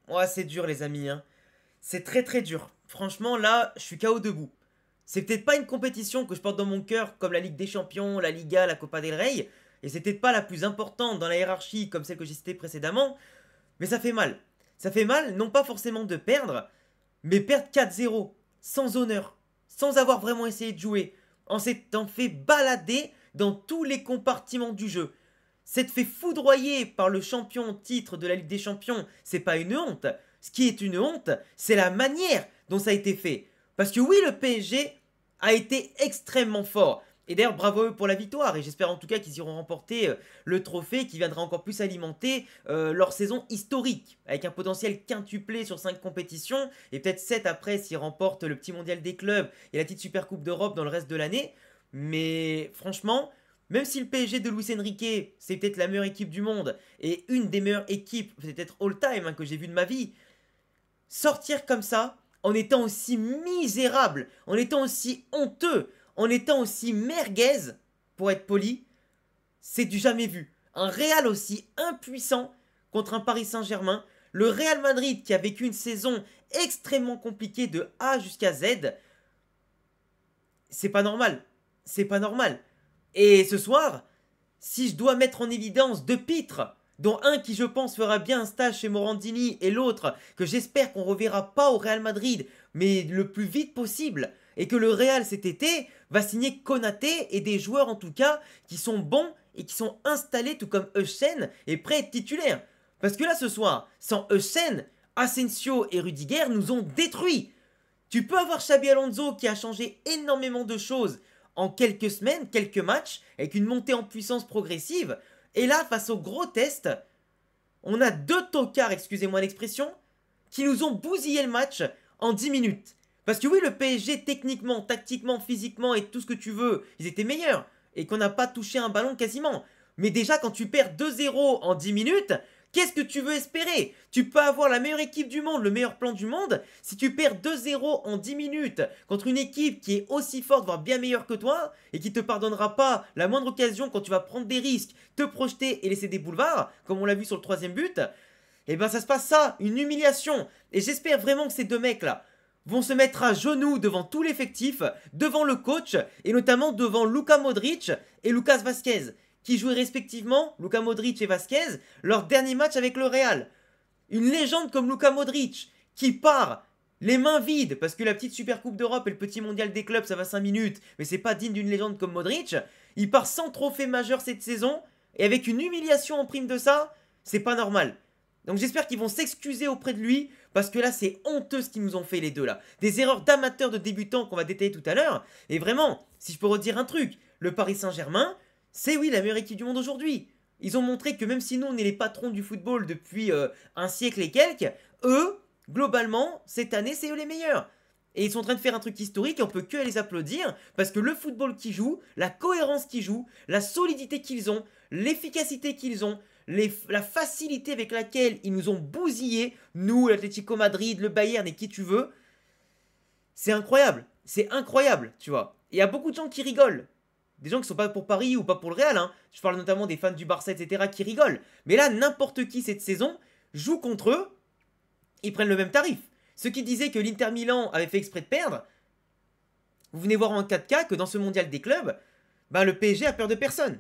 Ouais, c'est dur, les amis, hein. C'est très très dur. Franchement, là, je suis KO debout. C'est peut-être pas une compétition que je porte dans mon cœur comme la Ligue des Champions, la Liga, la Copa del Rey, et c'est peut-être pas la plus importante dans la hiérarchie comme celle que j'ai citée précédemment, mais ça fait mal. Ça fait mal, non pas forcément de perdre, mais perdre 4-0, sans honneur, sans avoir vraiment essayé de jouer, en s'étant fait balader dans tous les compartiments du jeu. S'être fait foudroyer par le champion en titre de la Ligue des Champions, c'est pas une honte. Ce qui est une honte, c'est la manière dont ça a été fait. Parce que oui, le PSG a été extrêmement fort. Et d'ailleurs, bravo eux pour la victoire. Et j'espère en tout cas qu'ils iront remporter le trophée qui viendra encore plus alimenter leur saison historique. Avec un potentiel quintuplé sur 5 compétitions. Et peut-être 7 après s'ils remportent le petit mondial des clubs et la petite super coupe d'Europe dans le reste de l'année. Mais franchement, même si le PSG de Luis Enrique, c'est peut-être la meilleure équipe du monde et une des meilleures équipes, peut-être all-time, que j'ai vu de ma vie, sortir comme ça, en étant aussi misérable, en étant aussi honteux, en étant aussi merguez, pour être poli, c'est du jamais vu. Un Real aussi impuissant contre un Paris Saint-Germain, le Real Madrid qui a vécu une saison extrêmement compliquée de A jusqu'à Z, c'est pas normal. C'est pas normal. Et ce soir, si je dois mettre en évidence deux pitres, dont un qui je pense fera bien un stage chez Morandini et l'autre que j'espère qu'on reverra pas au Real Madrid, mais le plus vite possible, et que le Real cet été va signer Konaté et des joueurs en tout cas qui sont bons et qui sont installés tout comme Eusen et prêts à être titulaires. Parce que là ce soir, sans Eusen, Asensio et Rudiger nous ont détruits. Tu peux avoir Xabi Alonso qui a changé énormément de choses en quelques semaines, quelques matchs, avec une montée en puissance progressive. Et là, face au gros test, on a deux tocards, excusez-moi l'expression, qui nous ont bousillé le match en 10 minutes. Parce que oui, le PSG, techniquement, tactiquement, physiquement et tout ce que tu veux, ils étaient meilleurs. Et qu'on n'a pas touché un ballon quasiment. Mais déjà, quand tu perds 2-0 en 10 minutes, qu'est-ce que tu veux espérer? Tu peux avoir la meilleure équipe du monde, le meilleur plan du monde. Si tu perds 2-0 en 10 minutes contre une équipe qui est aussi forte, voire bien meilleure que toi, et qui te pardonnera pas la moindre occasion quand tu vas prendre des risques, te projeter et laisser des boulevards, comme on l'a vu sur le troisième but, et ben ça se passe ça, une humiliation. Et j'espère vraiment que ces deux mecs-là vont se mettre à genoux devant tout l'effectif, devant le coach, et notamment devant Luka Modric et Lucas Vazquez, qui jouaient respectivement, Luka Modric et Vazquez, leur dernier match avec le Real. Une légende comme Luka Modric, qui part les mains vides, parce que la petite Super Coupe d'Europe et le petit mondial des clubs, ça va 5 minutes, mais c'est pas digne d'une légende comme Modric, il part sans trophée majeur cette saison, et avec une humiliation en prime de ça, c'est pas normal. Donc j'espère qu'ils vont s'excuser auprès de lui, parce que là c'est honteux ce qu'ils nous ont fait les deux là. Des erreurs d'amateurs, de débutants qu'on va détailler tout à l'heure, et vraiment, si je peux redire un truc, le Paris Saint-Germain, c'est oui la meilleure équipe du monde aujourd'hui. Ils ont montré que même si nous on est les patrons du football depuis un siècle et quelques, eux, globalement, cette année c'est eux les meilleurs. Et ils sont en train de faire un truc historique et on peut que les applaudir parce que le football qu'ils jouent, la cohérence qu'ils jouent, la solidité qu'ils ont, l'efficacité qu'ils ont, la facilité avec laquelle ils nous ont bousillés, nous, l'Atlético Madrid, le Bayern et qui tu veux, c'est incroyable, tu vois. Il y a beaucoup de gens qui rigolent. Des gens qui sont pas pour Paris ou pas pour le Real, hein. Je parle notamment des fans du Barça, etc. qui rigolent. Mais là, n'importe qui cette saison joue contre eux, ils prennent le même tarif. Ceux qui disaient que l'Inter Milan avait fait exprès de perdre, vous venez voir en 4K que dans ce mondial des clubs, ben le PSG a peur de personne.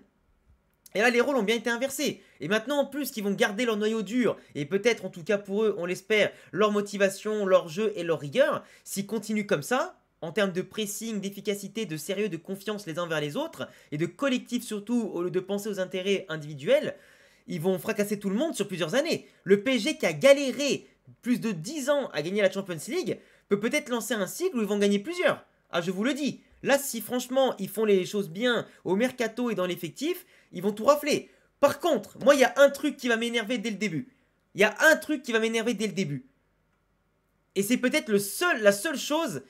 Et là, les rôles ont bien été inversés. Et maintenant, en plus, qu'ils vont garder leur noyau dur, et peut-être, en tout cas pour eux, on l'espère, leur motivation, leur jeu et leur rigueur, s'ils continuent comme ça, en termes de pressing, d'efficacité, de sérieux, de confiance les uns vers les autres, et de collectif surtout, au lieu de penser aux intérêts individuels, ils vont fracasser tout le monde sur plusieurs années. Le PSG qui a galéré plus de 10 ans à gagner la Champions League, peut peut-être lancer un cycle où ils vont gagner plusieurs. Ah, je vous le dis. Là, si franchement, ils font les choses bien au mercato et dans l'effectif, ils vont tout rafler. Par contre, moi, il y a un truc qui va m'énerver dès le début. Il y a un truc qui va m'énerver dès le début. Et c'est peut-être la seule chose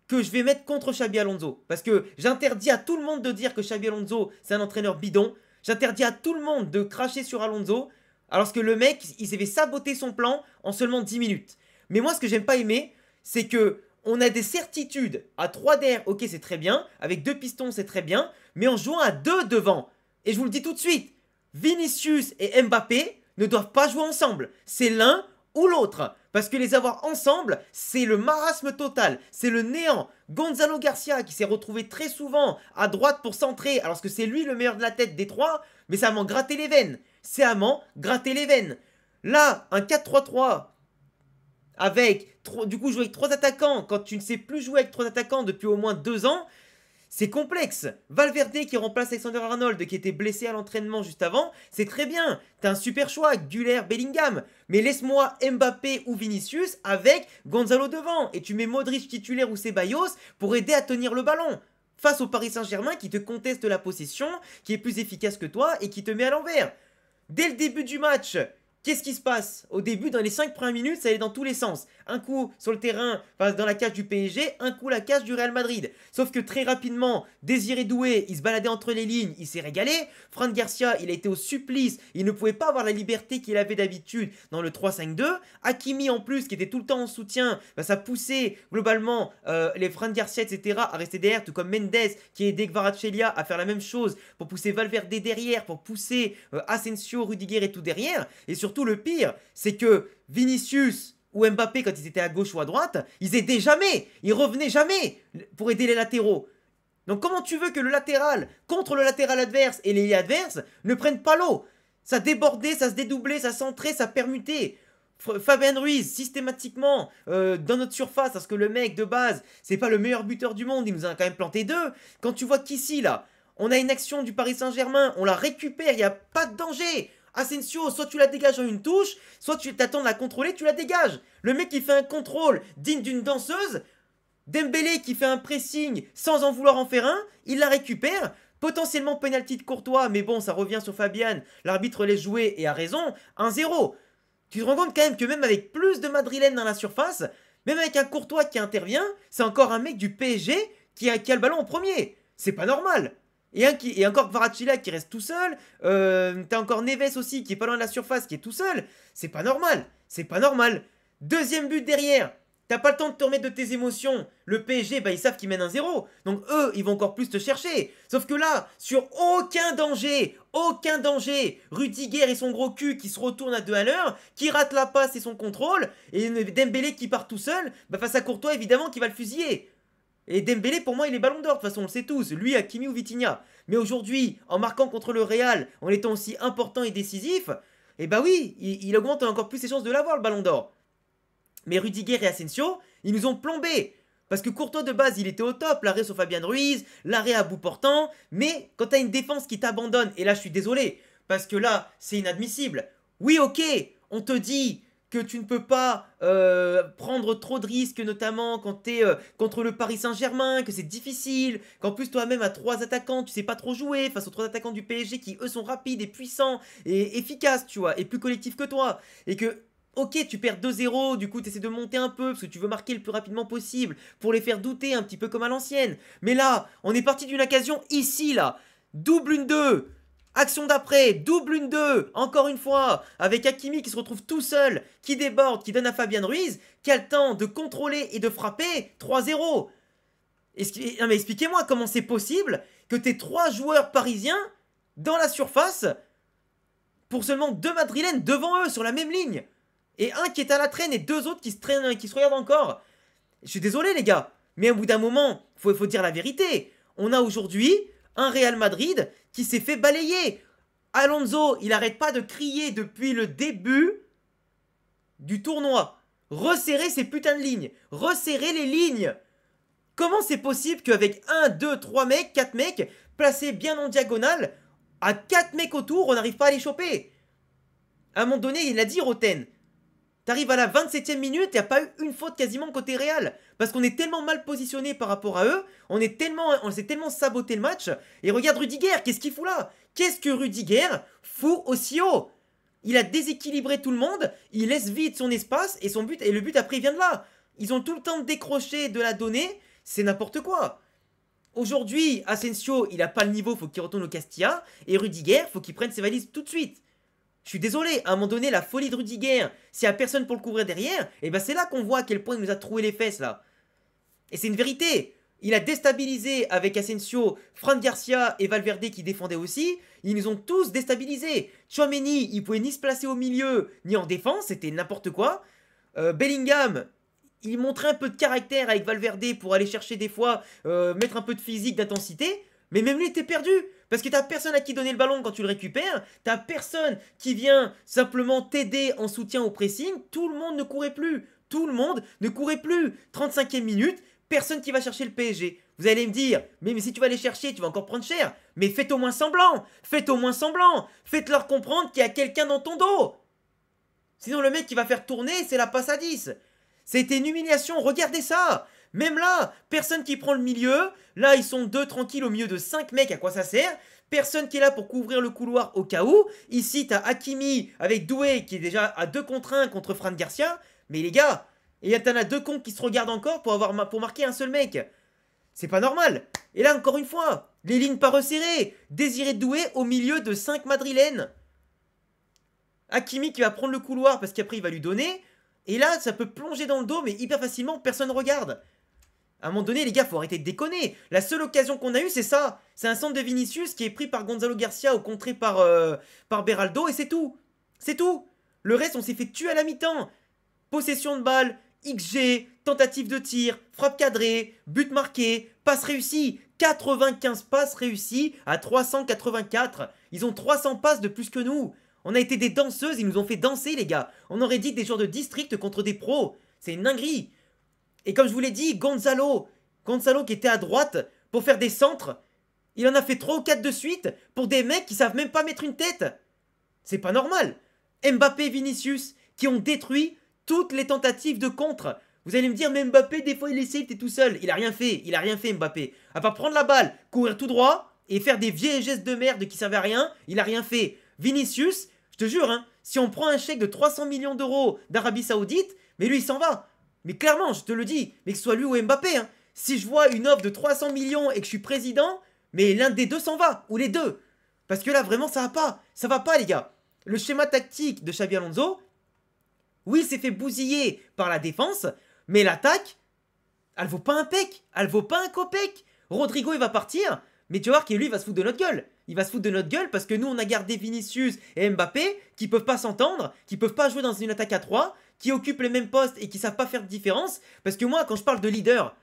que je vais mettre contre Xabi Alonso. Parce que j'interdis à tout le monde de dire que Xabi Alonso, c'est un entraîneur bidon. J'interdis à tout le monde de cracher sur Alonso. Alors que le mec, il s'est fait saboter son plan en seulement 10 minutes. Mais moi, ce que j'aime pas aimer, c'est que on a des certitudes. À 3 derrière, ok, c'est très bien. Avec 2 pistons, c'est très bien. Mais en jouant à 2 devant. Et je vous le dis tout de suite, Vinicius et Mbappé ne doivent pas jouer ensemble. C'est l'un ou l'autre. Parce que les avoir ensemble, c'est le marasme total, c'est le néant. Gonzalo Garcia qui s'est retrouvé très souvent à droite pour centrer, alors que c'est lui le meilleur de la tête des trois, mais ça m'en grattait les veines. C'est à m'en gratter les veines. Là, un 4-3-3 avec, du coup, jouer avec 3 attaquants, quand tu ne sais plus jouer avec 3 attaquants depuis au moins 2 ans, c'est complexe. Valverde qui remplace Alexander Arnold qui était blessé à l'entraînement juste avant, c'est très bien. T'as un super choix, Güler, Bellingham. Mais laisse-moi Mbappé ou Vinicius avec Gonzalo devant. Et tu mets Modric titulaire ou Ceballos pour aider à tenir le ballon. Face au Paris Saint-Germain qui te conteste la possession, qui est plus efficace que toi et qui te met à l'envers. Dès le début du match, qu'est-ce qui se passe? Au début, dans les 5 premières minutes, ça allait dans tous les sens. Un coup sur le terrain, enfin, dans la cage du PSG, un coup la cage du Real Madrid. Sauf que très rapidement, Désiré Doué, il se baladait entre les lignes, il s'est régalé. Fran Garcia, il a été au supplice, il ne pouvait pas avoir la liberté qu'il avait d'habitude dans le 3-5-2. Hakimi en plus, qui était tout le temps en soutien, bah, ça poussait globalement les Fran Garcia, etc. à rester derrière, tout comme Mendes, qui aidait Kvaratskhelia à faire la même chose pour pousser Valverde derrière, pour pousser Asensio, Rudiger et tout derrière. Et surtout, le pire, c'est que Vinicius ou Mbappé, quand ils étaient à gauche ou à droite, ils aidaient jamais, ils revenaient jamais pour aider les latéraux. Donc comment tu veux que le latéral, contre le latéral adverse et l'ailier adverse, ne prennent pas l'eau? Ça débordait, ça se dédoublait, ça centrait, ça permutait. Fabien Ruiz, systématiquement, dans notre surface, parce que le mec, de base, c'est pas le meilleur buteur du monde, il nous en a quand même planté 2. Quand tu vois qu'ici, là, on a une action du Paris Saint-Germain, on la récupère, il n'y a pas de danger. Asensio, soit tu la dégages en une touche, soit tu t'attends de la contrôler, tu la dégages. Le mec qui fait un contrôle digne d'une danseuse, Dembélé qui fait un pressing sans en vouloir en faire un, il la récupère. Potentiellement penalty de Courtois, mais bon, ça revient sur Fabian. L'arbitre laisse jouer et a raison. 1-0. Tu te rends compte quand même que même avec plus de Madrilène dans la surface, même avec un Courtois qui intervient, c'est encore un mec du PSG qui a le ballon en premier. C'est pas normal. Et encore Kvaratskhelia qui reste tout seul. T'as encore Neves aussi qui est pas loin de la surface, qui est tout seul. C'est pas normal. C'est pas normal. Deuxième but derrière. T'as pas le temps de te remettre de tes émotions. Le PSG, bah, ils savent qu'ils mènent 1-0. Donc eux, ils vont encore plus te chercher. Sauf que là, sur aucun danger, Rudiger et son gros cul qui se retourne à 2 à l'heure, qui rate la passe et son contrôle, et Dembélé qui part tout seul, bah, face à Courtois, évidemment, qui va le fusiller. Et Dembélé, pour moi, il est ballon d'or, de toute façon, on le sait tous. Lui, Hakimi ou Vitinha. Mais aujourd'hui, en marquant contre le Real, en étant aussi important et décisif, eh bah oui, il augmente encore plus ses chances de l'avoir, le ballon d'or. Mais Rudiger et Asensio, ils nous ont plombés. Parce que Courtois, de base, il était au top. L'arrêt sur Fabien Ruiz, l'arrêt à bout portant. Mais quand t'as une défense qui t'abandonne, et là, je suis désolé, parce que là, c'est inadmissible. Oui, ok, on te dit que tu ne peux pas prendre trop de risques, notamment quand t'es contre le Paris Saint-Germain, que c'est difficile, qu'en plus toi-même à 3 attaquants, tu sais pas trop jouer face aux 3 attaquants du PSG qui eux sont rapides et puissants et efficaces, tu vois, et plus collectifs que toi. Et que, ok, tu perds 2-0, du coup tu essaies de monter un peu parce que tu veux marquer le plus rapidement possible pour les faire douter un petit peu comme à l'ancienne. Mais là, on est parti d'une occasion ici, là. Double une 2. Action d'après, double une 2, encore une fois, avec Hakimi qui se retrouve tout seul, qui déborde, qui donne à Fabien Ruiz, qui a le temps de contrôler et de frapper, 3-0. Non mais expliquez-moi comment c'est possible que t'aies 3 joueurs parisiens dans la surface pour seulement 2 Madrilènes devant eux sur la même ligne. Et un qui est à la traîne et 2 autres qui se traînent, qui se regardent encore. Je suis désolé les gars, mais au bout d'un moment, faut dire la vérité. On a aujourd'hui un Real Madrid qui s'est fait balayer. Alonso, il n'arrête pas de crier depuis le début du tournoi. Resserrer ces putains de lignes. Resserrer les lignes. Comment c'est possible qu'avec 1, 2, 3 mecs, 4 mecs, placés bien en diagonale, à 4 mecs autour, on n'arrive pas à les choper? À un moment donné, il a dit Roten. T'arrives à la 27e minute, il n'y a pas eu une faute quasiment côté Real. Parce qu'on est tellement mal positionné par rapport à eux, on s'est tellement saboté le match. Et regarde Rudiger, qu'est-ce qu'il fout là? Qu'est-ce que Rudiger fout aussi haut? Il a déséquilibré tout le monde, il laisse vide son espace et le but après il vient de là. Ils ont tout le temps de décrocher, de la donner, c'est n'importe quoi. Aujourd'hui, Asensio, il n'a pas le niveau, faut qu'il retourne au Castilla. Et Rudiger, faut qu'il prenne ses valises tout de suite. Je suis désolé, à un moment donné, la folie de Rudiger, s'il n'y a personne pour le couvrir derrière, et ben c'est là qu'on voit à quel point il nous a troué les fesses là. Et c'est une vérité. Il a déstabilisé avec Asensio, Fran Garcia et Valverde qui défendaient aussi. Ils nous ont tous déstabilisés. Tchouaméni, il pouvait ni se placer au milieu, ni en défense, c'était n'importe quoi. Bellingham, il montrait un peu de caractère avec Valverde pour aller chercher des fois, mettre un peu de physique, d'intensité. Mais même lui était perdu. Parce que t'as personne à qui donner le ballon quand tu le récupères. T'as personne qui vient simplement t'aider en soutien au pressing. Tout le monde ne courait plus. Tout le monde ne courait plus. 35e minute, personne qui va chercher le PSG. Vous allez me dire, mais si tu vas les chercher, tu vas encore prendre cher. Mais faites au moins semblant. Faites au moins semblant. Faites-leur comprendre qu'il y a quelqu'un dans ton dos. Sinon le mec qui va faire tourner, c'est la passe à 10. C'était une humiliation, regardez ça. Même là, personne qui prend le milieu. Là, ils sont deux tranquilles au milieu de 5 mecs, à quoi ça sert? Personne qui est là pour couvrir le couloir au cas où. Ici, t'as Hakimi avec Doué qui est déjà à 2 contre 1 contre Fran Garcia. Mais les gars, et t'en as deux cons qui se regardent encore pour marquer un seul mec. C'est pas normal. Et là, encore une fois, les lignes pas resserrées. Désiré Doué au milieu de 5 madrilènes. Hakimi qui va prendre le couloir parce qu'après il va lui donner. Et là, ça peut plonger dans le dos, mais hyper facilement, personne ne regarde. À un moment donné, les gars, faut arrêter de déconner. La seule occasion qu'on a eue, c'est ça. C'est un centre de Vinicius qui est pris par Gonzalo Garcia ou contré par Beraldo, et c'est tout. C'est tout. Le reste, on s'est fait tuer à la mi-temps. Possession de balle, XG, tentative de tir, frappe cadrée, but marqué, passe réussie. 95 passes réussies à 384. Ils ont 300 passes de plus que nous. On a été des danseuses, ils nous ont fait danser, les gars. On aurait dit des joueurs de district contre des pros. C'est une dinguerie. Et comme je vous l'ai dit, Gonzalo qui était à droite pour faire des centres, il en a fait 3 ou 4 de suite pour des mecs qui savent même pas mettre une tête. C'est pas normal. Mbappé et Vinicius qui ont détruit toutes les tentatives de contre. Vous allez me dire, mais Mbappé, des fois il essaie, il était tout seul. Il a rien fait Mbappé. À part prendre la balle, courir tout droit et faire des vieilles gestes de merde qui servaient à rien, il a rien fait. Vinicius, je te jure, hein, si on prend un chèque de 300 millions d'euros d'Arabie Saoudite, mais lui il s'en va. Mais clairement, je te le dis, mais que ce soit lui ou Mbappé, hein, si je vois une offre de 300 millions et que je suis président, mais l'un des deux s'en va, ou les deux. Parce que là, vraiment, ça va pas, les gars. Le schéma tactique de Xabi Alonso, oui, c'est fait bousiller par la défense, mais l'attaque, elle vaut pas un pec, elle vaut pas un copec. Rodrigo, il va partir, mais tu vas voir qu'il lui, il va se foutre de notre gueule. Il va se foutre de notre gueule parce que nous, on a gardé Vinicius et Mbappé qui peuvent pas s'entendre, qui peuvent pas jouer dans une attaque à 3, qui occupent les mêmes postes et qui savent pas faire de différence. Parce que moi, quand je parle de leader,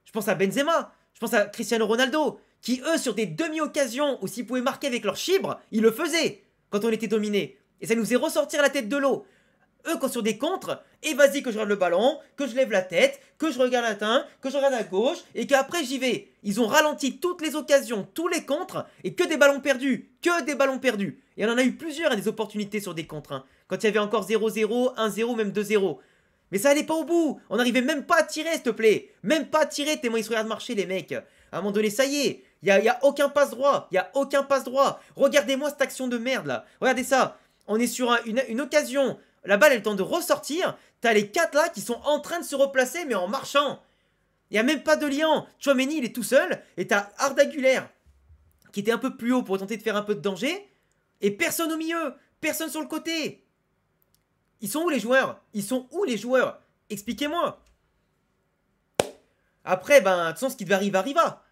je pense à Benzema, je pense à Cristiano Ronaldo, qui eux, sur des demi-occasions où s'ils pouvaient marquer avec leur chibre, ils le faisaient quand on était dominé. Et ça nous faisait ressortir la tête de l'eau. Eux, quand sur des contres, et vas-y que je regarde le ballon, que je lève la tête, que je regarde à droite, que je regarde à gauche, et qu'après j'y vais. Ils ont ralenti toutes les occasions, tous les contres, et que des ballons perdus. Que des ballons perdus. Et on en a eu plusieurs, des opportunités sur des contres. Hein. Quand il y avait encore 0-0, 1-0, même 2-0. Mais ça allait pas au bout. On n'arrivait même pas à tirer, s'il te plaît. Même pas à tirer, tellement ils se regardent marcher, les mecs. À un moment donné, ça y est. Il y a aucun passe droit. Il y a aucun passe droit. Regardez-moi cette action de merde, là. Regardez ça. On est sur une occasion. La balle, elle a le temps de ressortir. T'as les 4 là qui sont en train de se replacer, mais en marchant. Il n'y a même pas de lien. Tchouaméni, il est tout seul. Et t'as Arda Güler, qui était un peu plus haut pour tenter de faire un peu de danger. Et personne au milieu. Personne sur le côté. Ils sont où les joueurs? Ils sont où les joueurs? Expliquez-moi. Après, ben, de toute façon, ce qui devait arriver arriva.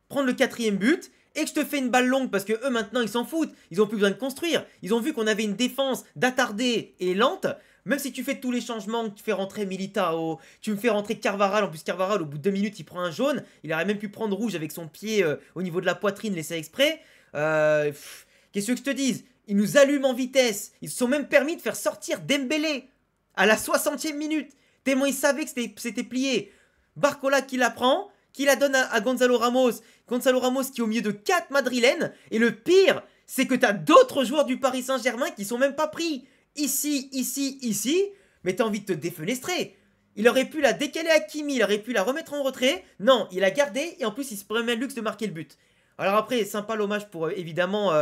Prendre le 4ème but et que je te fais une balle longue parce que eux maintenant ils s'en foutent, ils ont plus besoin de construire. Ils ont vu qu'on avait une défense d'attardée et lente. Même si tu fais tous les changements, que tu fais rentrer Militao, tu me fais rentrer Carvajal, en plus Carvajal au bout de 2 minutes il prend un jaune, il aurait même pu prendre rouge avec son pied au niveau de la poitrine, laissé exprès. Qu'est-ce que je te dise? Ils nous allument en vitesse, ils se sont même permis de faire sortir Dembélé à la 60e minute, tellement ils savaient que c'était plié. Barcola qui la prend, qui la donne à Gonzalo Ramos. Gonzalo Ramos qui est au milieu de 4 madrilènes. Et le pire, c'est que t'as d'autres joueurs du Paris Saint-Germain qui sont même pas pris. Ici, ici, ici. Mais t'as envie de te défenestrer. Il aurait pu la décaler à Kimi, il aurait pu la remettre en retrait. Non, il a gardé et en plus il se permet le luxe de marquer le but. Alors après, sympa l'hommage pour évidemment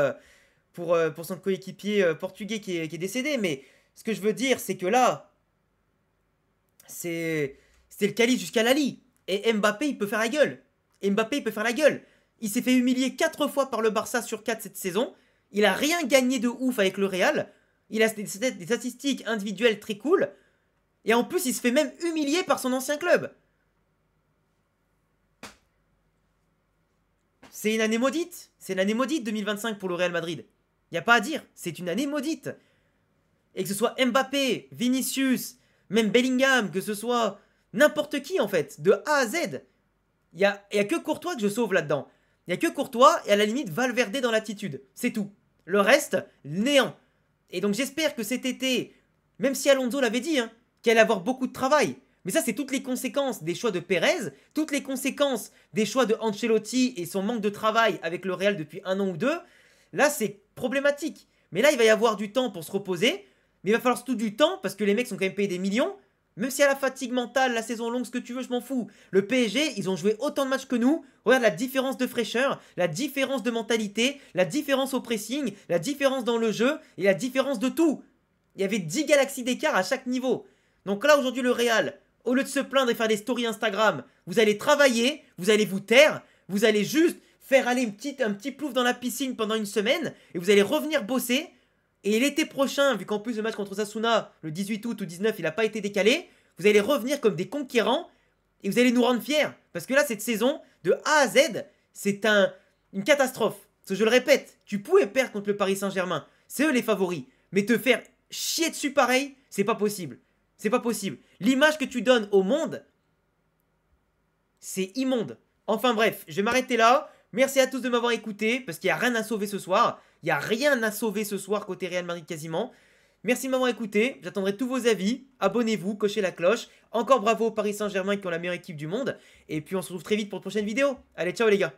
pour son coéquipier portugais qui est décédé. Mais ce que je veux dire, c'est que là, c'était le calice jusqu'à Lali. Et Mbappé, il peut faire la gueule. Mbappé, il peut faire la gueule. Il s'est fait humilier 4 fois par le Barça sur 4 cette saison. Il a rien gagné de ouf avec le Real. Il a des statistiques individuelles très cool. Et en plus, il se fait même humilier par son ancien club. C'est une année maudite. C'est une année maudite 2025 pour le Real Madrid. Il n'y a pas à dire. C'est une année maudite. Et que ce soit Mbappé, Vinicius, même Bellingham, que ce soit n'importe qui en fait, de A à Z. Y a que Courtois que je sauve là-dedans. Il y a que Courtois et à la limite Valverde dans l'attitude. C'est tout. Le reste, néant. Et donc j'espère que cet été, même si Alonso l'avait dit, hein, qu'il allait avoir beaucoup de travail. Mais ça, c'est toutes les conséquences des choix de Pérez, toutes les conséquences des choix de Ancelotti et son manque de travail avec le Real depuis 1 an ou 2. Là, c'est problématique. Mais là, il va y avoir du temps pour se reposer. Mais il va falloir surtout du temps parce que les mecs sont quand même payés des millions. Même si à la fatigue mentale, la saison longue, ce que tu veux, je m'en fous. Le PSG, ils ont joué autant de matchs que nous. Regarde la différence de fraîcheur, la différence de mentalité, la différence au pressing, la différence dans le jeu et la différence de tout. Il y avait 10 galaxies d'écart à chaque niveau. Donc là, aujourd'hui, le Real, au lieu de se plaindre et faire des stories Instagram, vous allez travailler, vous allez vous taire, vous allez juste faire aller un petit plouf dans la piscine pendant une semaine et vous allez revenir bosser. Et l'été prochain, vu qu'en plus le match contre Osasuna, le 18 août ou 19, il n'a pas été décalé, vous allez revenir comme des conquérants et vous allez nous rendre fiers. Parce que là, cette saison, de A à Z, c'est une catastrophe. Parce que je le répète, tu pouvais perdre contre le Paris Saint-Germain. C'est eux les favoris. Mais te faire chier dessus pareil, c'est pas possible. C'est pas possible. L'image que tu donnes au monde, c'est immonde. Enfin bref, je vais m'arrêter là. Merci à tous de m'avoir écouté, parce qu'il n'y a rien à sauver ce soir. Il n'y a rien à sauver ce soir côté Real Madrid quasiment. Merci de m'avoir écouté, j'attendrai tous vos avis. Abonnez-vous, cochez la cloche. Encore bravo au Paris Saint-Germain qui ont la meilleure équipe du monde. Et puis on se retrouve très vite pour une prochaine vidéo. Allez, ciao les gars.